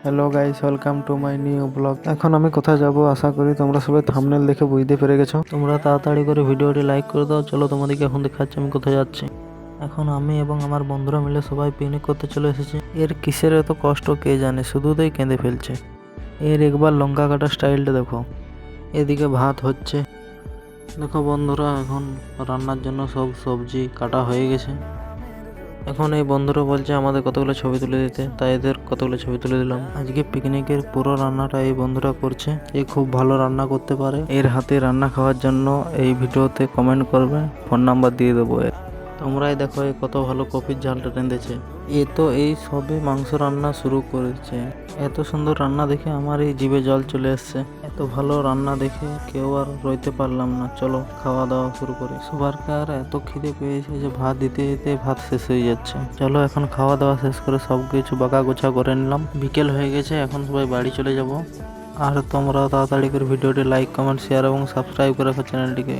Hello guys, welcome to my new blog. এখন আমি কোথায় যাব আশা করি তোমরা সবাই থাম্বনেল দেখে বুঝতে পেরে গেছো। তোমরা তাড়াতাড়ি করে ভিডিওটি লাইক করে দাও। চলো তোমাদেরকে এখন দেখাচ্ছি আমি কোথায় যাচ্ছি। এখন আমি এবং আমার বন্ধুরা মিলে সবাই পিকনিক করতে চলে এসেছি। এর কিসের এত কষ্ট কে জানে, শুধুতেই কেঁদে ফেলছে। এর একবার লঙ্কা কাটা স্টাইলটা দেখো। এদিকে ভাত হচ্ছে। দেখো বন্ধুরা, এখন রান্নার জন্য সব সবজি কাটা হয়ে গেছে। এখন এই বন্ধুরা বলছে আমাদের কতগুলো ছবি তুলে দিতে, তাই এদের কতগুলো ছবি তুলে দিলাম। আজকে পিকনিকের পুরো রান্নাটা এই বন্ধুরা করছে। এ খুব ভালো রান্না করতে পারে। এর হাতে রান্না খাওয়ার জন্য এই ভিডিওতে কমেন্ট করবে, ফোন নাম্বার দিয়ে দেবো এর। তোমরাই দেখো এ কত ভালো কপির ঝালটা রেঁধেছে। এ তো এই সবে মাংস রান্না শুরু করেছে। এত সুন্দর রান্না দেখে আমার এই জিভে জল চলে এসছে। এত ভালো রান্না দেখে কেউ আর রইতে পারলাম না। চলো খাওয়া দাওয়া শুরু করি। সবার কার এত খিদে পেয়েছে যে ভাত দিতে দিতে ভাত শেষ হয়ে যাচ্ছে। চলো এখন খাওয়া দাওয়া শেষ করে সবকিছু বাঁকা গোছা করে নিলাম। বিকেল হয়ে গেছে, এখন সবাই বাড়ি চলে যাব। আর তোমরা তাড়াতাড়ি করে ভিডিওটি লাইক, কমেন্ট, শেয়ার এবং সাবস্ক্রাইব করে রাখো চ্যানেলটিকে।